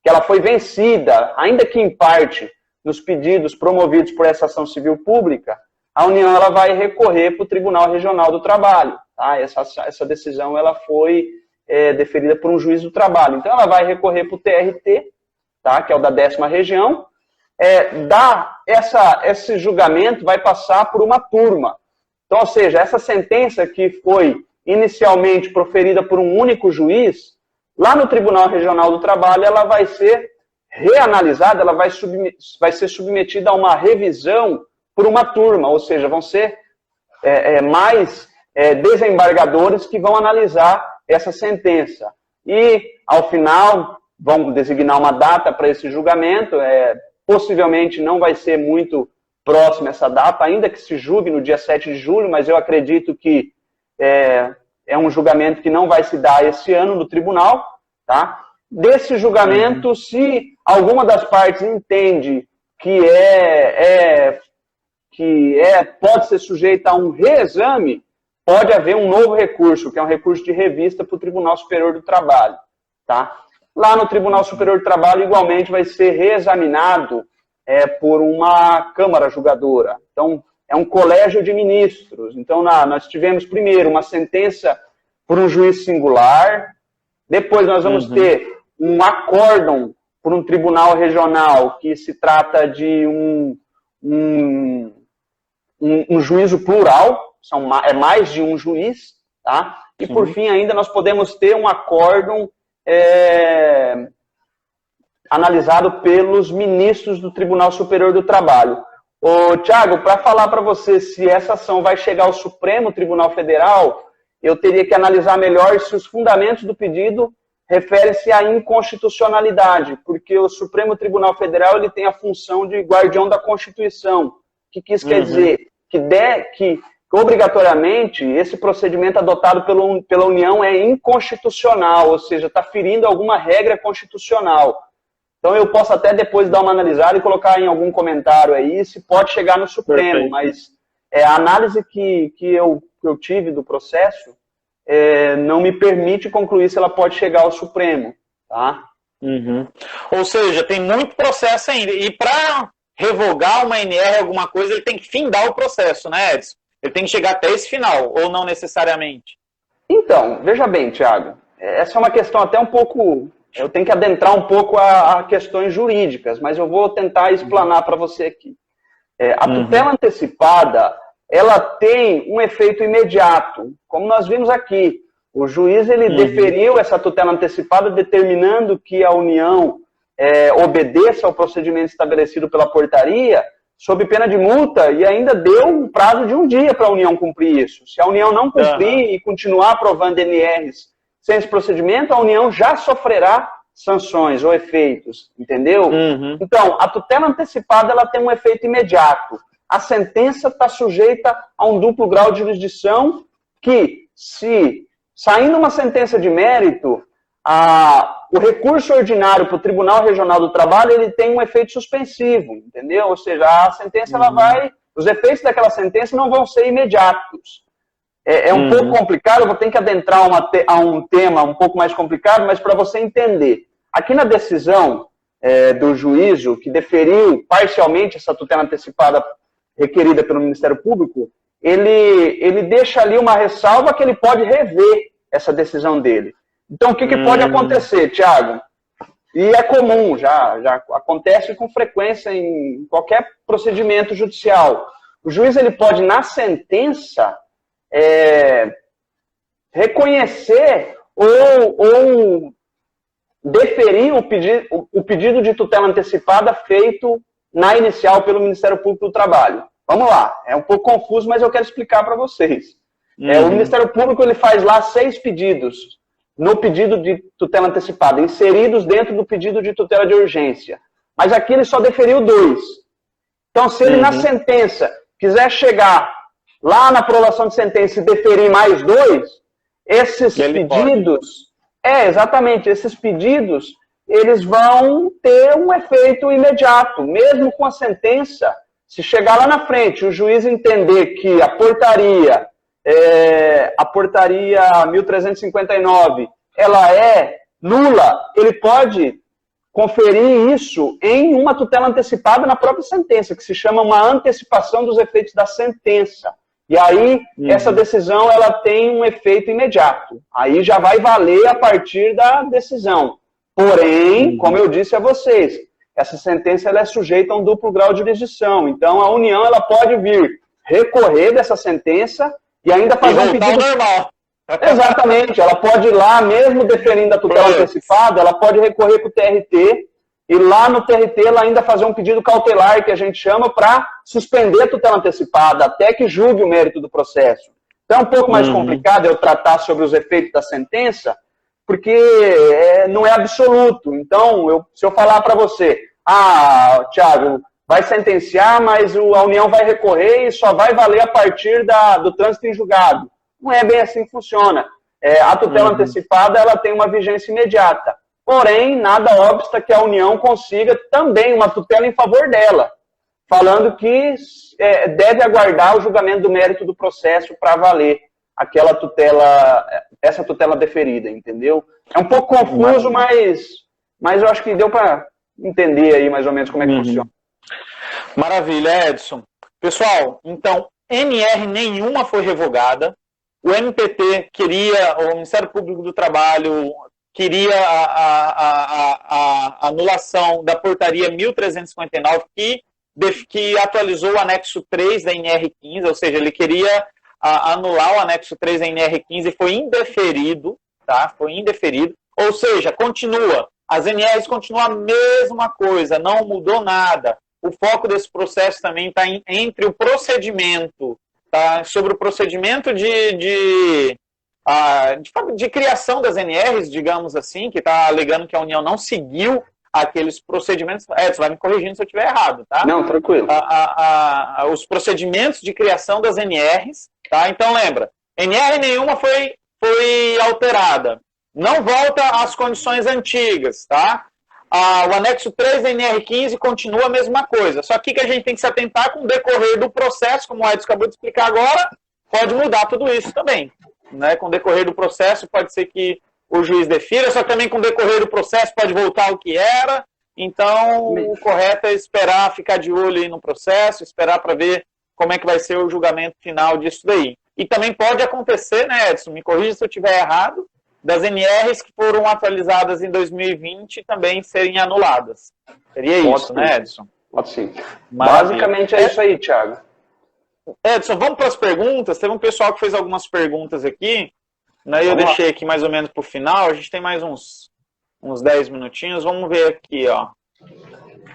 [SPEAKER 2] que ela foi vencida, ainda que em parte, nos pedidos promovidos por essa ação civil pública, a União ela vai recorrer para o Tribunal Regional do Trabalho. Tá? Essa decisão ela foi deferida por um juiz do trabalho. Então, ela vai recorrer para o TRT, tá? Que é o da 10ª região. Esse julgamento vai passar por uma turma. Então, ou seja, essa sentença que foi inicialmente proferida por um único juiz, lá no Tribunal Regional do Trabalho, ela vai ser reanalisada, ela vai ser submetida a uma revisão por uma turma, ou seja, vão ser mais desembargadores que vão analisar essa sentença. E, ao final, vão designar uma data para esse julgamento, possivelmente não vai ser muito próxima essa data, ainda que se julgue no dia 7 de julho, mas eu acredito que é um julgamento que não vai se dar esse ano no tribunal, tá? Desse julgamento, se alguma das partes entende que pode ser sujeita a um reexame, pode haver um novo recurso, que é um recurso de revista para o Tribunal Superior do Trabalho, tá? Lá no Tribunal Superior do Trabalho, igualmente, vai ser reexaminado por uma Câmara Julgadora. Então, é um colégio de ministros. Então, nós tivemos, primeiro, uma sentença por um juiz singular, depois nós vamos ter um acórdão por um tribunal regional, que se trata de um juízo plural, é mais de um juiz, tá? E, por fim, ainda nós podemos ter um acórdão analisado pelos ministros do Tribunal Superior do Trabalho. Ô, Thiago, para falar para você se essa ação vai chegar ao Supremo Tribunal Federal, eu teria que analisar melhor se os fundamentos do pedido referem-se à inconstitucionalidade, porque o Supremo Tribunal Federal ele tem a função de guardião da Constituição. O que isso quer dizer? Que obrigatoriamente esse procedimento adotado pela União é inconstitucional, ou seja, está ferindo alguma regra constitucional. Então eu posso até depois dar uma analisada e colocar em algum comentário aí se pode chegar no Supremo, mas a análise que eu tive do processo não me permite concluir se ela pode chegar ao Supremo, tá?
[SPEAKER 3] Ou seja, tem muito processo ainda. E para revogar uma NR, alguma coisa, ele tem que findar o processo, né, Edson? Ele tem que chegar até esse final, ou não necessariamente?
[SPEAKER 2] Então, veja bem, Thiago, essa é uma questão até um pouco... Eu tenho que adentrar um pouco a questões jurídicas, mas eu vou tentar explanar para você aqui. A tutela antecipada, ela tem um efeito imediato, como nós vimos aqui. O juiz ele deferiu essa tutela antecipada, determinando que a União obedeça ao procedimento estabelecido pela portaria, sob pena de multa, e ainda deu um prazo de um dia para a União cumprir isso. Se a União não cumprir e continuar aprovando NRs sem esse procedimento, a União já sofrerá sanções ou efeitos, entendeu? Então, a tutela antecipada ela tem um efeito imediato. A sentença está sujeita a um duplo grau de jurisdição que, se saindo uma sentença de mérito, o recurso ordinário para o Tribunal Regional do Trabalho ele tem um efeito suspensivo, entendeu? Ou seja, a sentença ela vai... Os efeitos daquela sentença não vão ser imediatos. É um pouco complicado, eu vou ter que adentrar a um tema um pouco mais complicado, mas para você entender. Aqui na decisão do juízo, que deferiu parcialmente essa tutela antecipada requerida pelo Ministério Público, ele deixa ali uma ressalva que ele pode rever essa decisão dele. Então, o que pode acontecer, Thiago? E é comum, já acontece com frequência em qualquer procedimento judicial. O juiz ele pode, na sentença... reconhecer ou deferir o pedido de tutela antecipada feito na inicial pelo Ministério Público do Trabalho. Vamos lá, é um pouco confuso, mas eu quero explicar para vocês. O Ministério Público ele faz lá 6 pedidos no pedido de tutela antecipada, inseridos dentro do pedido de tutela de urgência. Mas aqui ele só deferiu 2. Então, se ele na sentença quiser chegar lá na aprovação de sentença e deferir mais 2, esses pedidos... exatamente, esses pedidos, eles vão ter um efeito imediato. Mesmo com a sentença, se chegar lá na frente, o juiz entender que a portaria 1359, ela é nula, ele pode conferir isso em uma tutela antecipada na própria sentença, que se chama uma antecipação dos efeitos da sentença. E aí, essa decisão, ela tem um efeito imediato. Aí já vai valer a partir da decisão. Porém, como eu disse a vocês, essa sentença ela é sujeita a um duplo grau de jurisdição. Então, a União ela pode vir recorrer dessa sentença e ainda fazer um pedido... normal. Exatamente. Ela pode ir lá, mesmo deferindo a tutela antecipada, ela pode recorrer para o TRT e lá no TRT ela ainda fazer um pedido cautelar, que a gente chama, para suspender a tutela antecipada, até que julgue o mérito do processo. Então é um pouco mais complicado eu tratar sobre os efeitos da sentença, porque não é absoluto. Então, se eu falar para você, Thiago, vai sentenciar, mas a União vai recorrer e só vai valer a partir do trânsito em julgado. Não é bem assim que funciona. A tutela antecipada ela tem uma vigência imediata. Porém, nada obsta que a União consiga também uma tutela em favor dela, falando que deve aguardar o julgamento do mérito do processo para valer aquela tutela, essa tutela deferida, entendeu? É um pouco confuso, mas eu acho que deu para entender aí mais ou menos como é que funciona.
[SPEAKER 3] Maravilha, Edson. Pessoal, então, NR nenhuma foi revogada. O MPT queria, o Ministério Público do Trabalho queria a anulação da portaria 1359, que atualizou o anexo 3 da NR15, ou seja, ele queria anular o anexo 3 da NR15 e foi indeferido, tá? Foi indeferido, ou seja, continua. As NRs continuam a mesma coisa, não mudou nada. O foco desse processo também está entre o procedimento, tá? Sobre o procedimento de criação das NRs, digamos assim, que está alegando que a União não seguiu aqueles procedimentos. Edson, vai me corrigindo se eu estiver errado, tá?
[SPEAKER 2] Não, tranquilo.
[SPEAKER 3] Os procedimentos de criação das NRs, tá? Então lembra, NR nenhuma foi alterada. Não volta às condições antigas, tá? O anexo 3 da NR15 continua a mesma coisa. Só que a gente tem que se atentar com o decorrer do processo, como o Edson acabou de explicar agora, pode mudar tudo isso também. Né? Com o decorrer do processo, pode ser que o juiz defira, só que também com o decorrer do processo pode voltar ao que era. Então, o correto é esperar, ficar de olho aí no processo, esperar para ver como é que vai ser o julgamento final disso daí. E também pode acontecer, né, Edson, me corrija se eu estiver errado, das NRs que foram atualizadas em 2020 também serem anuladas. Seria isso, né, Edson?
[SPEAKER 2] Pode sim. Basicamente é isso aí, Thiago.
[SPEAKER 3] Edson, vamos para as perguntas. Teve um pessoal que fez algumas perguntas aqui, né? Eu deixei aqui mais ou menos para o final. A gente tem mais uns 10 minutinhos. Vamos ver aqui, ó.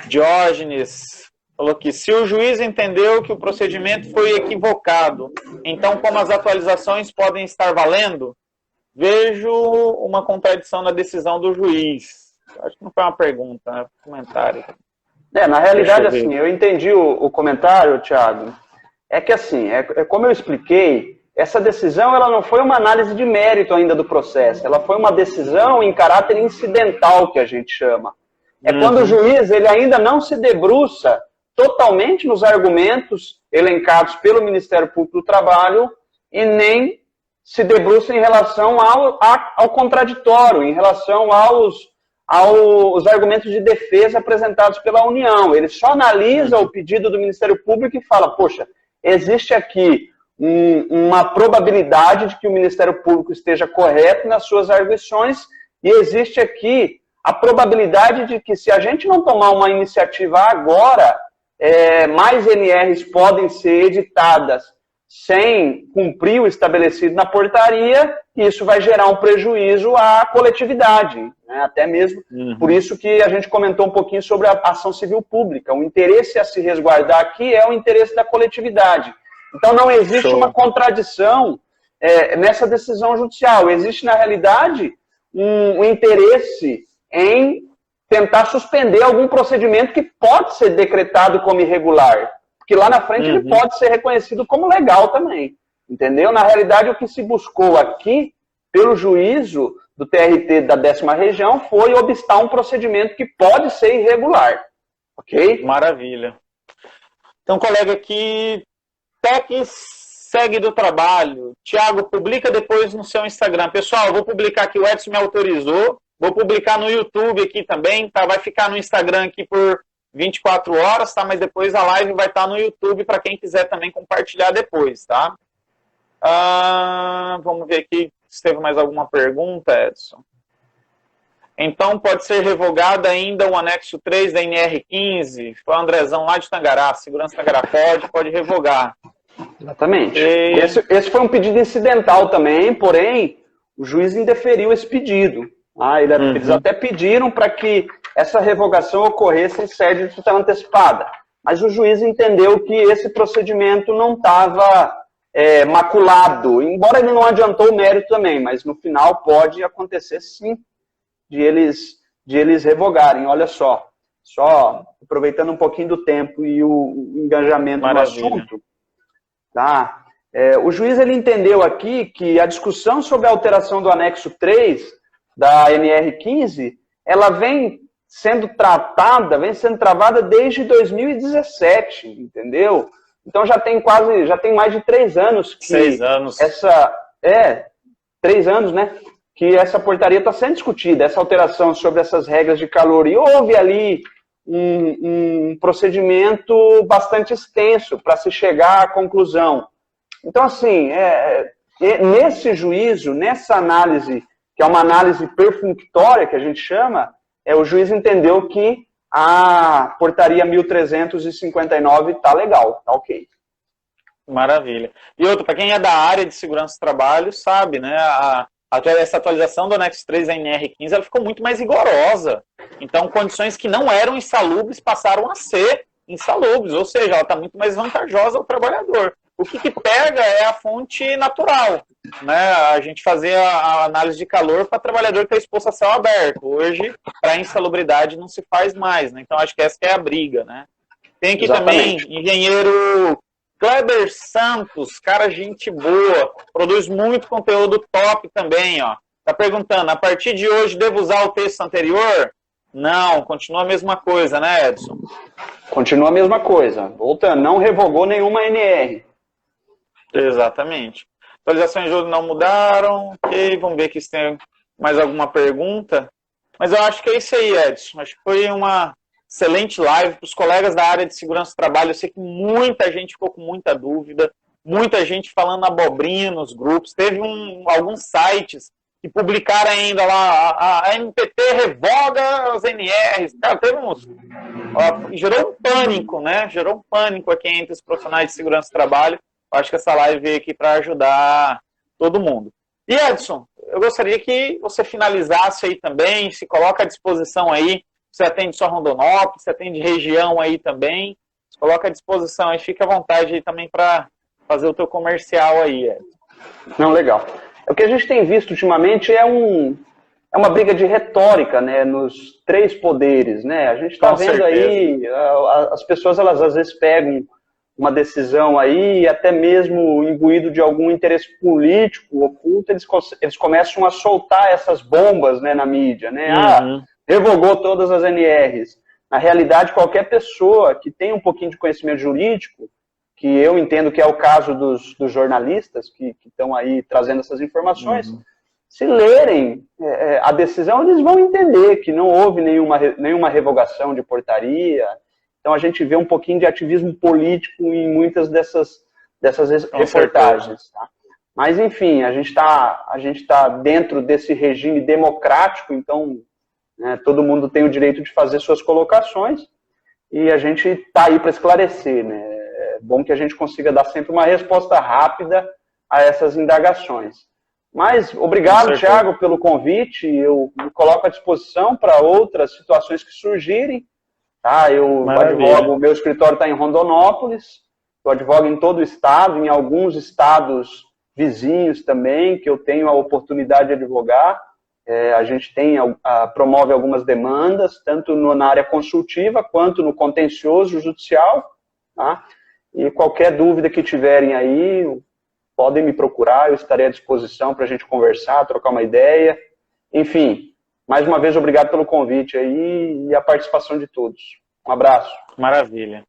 [SPEAKER 3] Diógenes falou que se o juiz entendeu que o procedimento foi equivocado, então como as atualizações podem estar valendo? Vejo uma contradição na decisão do juiz. Acho que não foi uma pergunta, né? Um comentário.
[SPEAKER 2] Na realidade, assim, eu entendi o comentário, Thiago. É que, assim, como eu expliquei, essa decisão ela não foi uma análise de mérito ainda do processo. Ela foi uma decisão em caráter incidental, que a gente chama. É quando o juiz ele ainda não se debruça totalmente nos argumentos elencados pelo Ministério Público do Trabalho e nem se debruça em relação ao contraditório, em relação aos argumentos de defesa apresentados pela União. Ele só analisa o pedido do Ministério Público e fala, poxa, existe aqui uma probabilidade de que o Ministério Público esteja correto nas suas arguições e existe aqui a probabilidade de que se a gente não tomar uma iniciativa agora, mais NRs podem ser editadas sem cumprir o estabelecido na portaria, e isso vai gerar um prejuízo à coletividade, né? Até mesmo por isso que a gente comentou um pouquinho sobre a ação civil pública. O interesse a se resguardar aqui é o interesse da coletividade. Então não existe uma contradição nessa decisão judicial. Existe, na realidade, um interesse em tentar suspender algum procedimento que pode ser decretado como irregular. Porque lá na frente ele pode ser reconhecido como legal também, entendeu? Na realidade, o que se buscou aqui, pelo juízo do TRT da 10ª região, foi obstar um procedimento que pode ser irregular, ok?
[SPEAKER 3] Maravilha. Então, colega aqui, Tec segue do trabalho. Tiago, publica depois no seu Instagram. Pessoal, eu vou publicar aqui, o Edson me autorizou, vou publicar no YouTube aqui também, tá? Vai ficar no Instagram aqui por 24 horas, tá? Mas depois a live vai estar no YouTube para quem quiser também compartilhar depois, tá? Vamos ver aqui se teve mais alguma pergunta, Edson. Então pode ser revogado ainda o anexo 3 da NR15. Foi o Andrezão lá de Tangará, segurança Tangará, pode revogar.
[SPEAKER 2] Exatamente. Esse foi um pedido incidental também, porém o juiz indeferiu esse pedido. Eles até pediram para que essa revogação ocorresse em sede de tutela antecipada. Mas o juiz entendeu que esse procedimento não estava maculado, embora ele não adiantou o mérito também, mas no final pode acontecer sim de eles revogarem. Olha só, só aproveitando um pouquinho do tempo e o engajamento no assunto, tá? O juiz ele entendeu aqui que a discussão sobre a alteração do anexo 3 da NR15, ela vem sendo tratada, vem sendo travada desde 2017, entendeu? Então já tem mais de 3 anos que
[SPEAKER 3] 6 anos.
[SPEAKER 2] 3 anos, né? Que essa portaria está sendo discutida, essa alteração sobre essas regras de calor. E houve ali um procedimento bastante extenso para se chegar à conclusão. Então, assim, nesse juízo, nessa análise, que é uma análise perfunctória, que a gente chama, o juiz entendeu que a portaria 1359 está legal, está ok.
[SPEAKER 3] Maravilha. E outro, para quem é da área de segurança do trabalho, sabe, né, essa atualização do anexo 3 da NR15, ela ficou muito mais rigorosa. Então, condições que não eram insalubres passaram a ser insalubres, ou seja, ela está muito mais vantajosa ao trabalhador. O que pega é a fonte natural, né? A gente fazer a análise de calor para trabalhador que está exposto a céu aberto. Hoje, para insalubridade não se faz mais, né? Então, acho que essa que é a briga, né? Tem aqui também, engenheiro Kleber Santos, cara, gente boa, produz muito conteúdo top também, ó. Tá perguntando, a partir de hoje devo usar o texto anterior? Não, continua a mesma coisa, né, Edson?
[SPEAKER 2] Continua a mesma coisa. Voltando, não revogou nenhuma NR.
[SPEAKER 3] Exatamente. Atualizações de jogo não mudaram. Ok, vamos ver aqui se tem mais alguma pergunta. Mas eu acho que é isso aí, Edson. Acho que foi uma excelente live para os colegas da área de segurança do trabalho. Eu sei que muita gente ficou com muita dúvida, muita gente falando abobrinha nos grupos. Teve alguns sites que publicaram ainda lá, a NPT revoga as NRs. Cara, teve uns... gerou um pânico, né? Gerou um pânico aqui entre os profissionais de segurança do trabalho. Eu acho que essa live veio aqui para ajudar todo mundo. E, Edson, eu gostaria que você finalizasse aí também, se coloca à disposição aí. Você atende só Rondonópolis, você atende região aí também. Se coloca à disposição aí, fica à vontade aí também para fazer o teu comercial aí, Edson.
[SPEAKER 2] Não, legal. O que a gente tem visto ultimamente é uma briga de retórica, né, nos 3 poderes, né? A gente está vendo aí, as pessoas elas às vezes pegam uma decisão aí, até mesmo imbuído de algum interesse político oculto, eles começam a soltar essas bombas, né, na mídia, né? Revogou todas as NRs. Na realidade, qualquer pessoa que tem um pouquinho de conhecimento jurídico, que eu entendo que é o caso dos jornalistas que estão aí trazendo essas informações, se lerem a decisão, eles vão entender que não houve nenhuma revogação de portaria. Então a gente vê um pouquinho de ativismo político em muitas dessas reportagens. Tá? Mas, enfim, a gente tá dentro desse regime democrático, então, né, todo mundo tem o direito de fazer suas colocações e a gente está aí para esclarecer. Né? É bom que a gente consiga dar sempre uma resposta rápida a essas indagações. Mas, obrigado, Thiago, pelo convite. Eu me coloco à disposição para outras situações que surgirem. Tá? Eu advogo, o meu escritório está em Rondonópolis, eu advogo em todo o estado, em alguns estados vizinhos também, que eu tenho a oportunidade de advogar. A gente promove algumas demandas, tanto na área consultiva, quanto no contencioso judicial. Tá? E qualquer dúvida que tiverem aí, podem me procurar, eu estarei à disposição para a gente conversar, trocar uma ideia. Enfim, mais uma vez, obrigado pelo convite aí e a participação de todos. Um abraço.
[SPEAKER 3] Maravilha.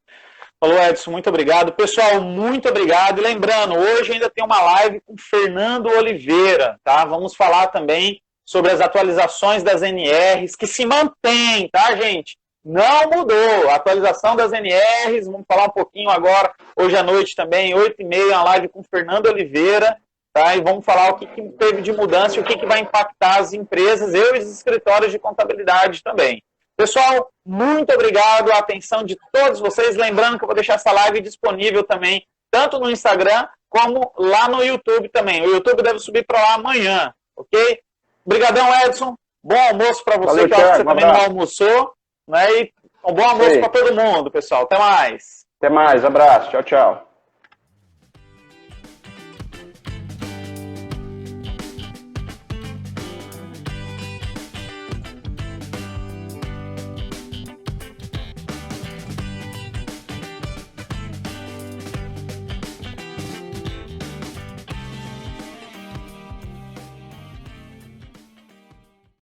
[SPEAKER 3] Falou, Edson, muito obrigado. Pessoal, muito obrigado. E lembrando, hoje ainda tem uma live com Fernando Oliveira, tá? Vamos falar também sobre as atualizações das NRs, que se mantém, tá, gente? Não mudou. A atualização das NRs, vamos falar um pouquinho agora, hoje à noite também, 8h30, uma live com Fernando Oliveira, tá? E vamos falar o que teve de mudança e o que vai impactar as empresas e os escritórios de contabilidade também. Pessoal, muito obrigado a atenção de todos vocês. Lembrando que eu vou deixar essa live disponível também, tanto no Instagram como lá no YouTube também. O YouTube deve subir para lá amanhã, ok? Obrigadão, Edson. Bom almoço para você,
[SPEAKER 2] valeu,
[SPEAKER 3] que eu acho que você também não almoçou. Né? E um bom almoço para todo mundo, pessoal. Até mais.
[SPEAKER 2] Até mais. Abraço. Tchau, tchau.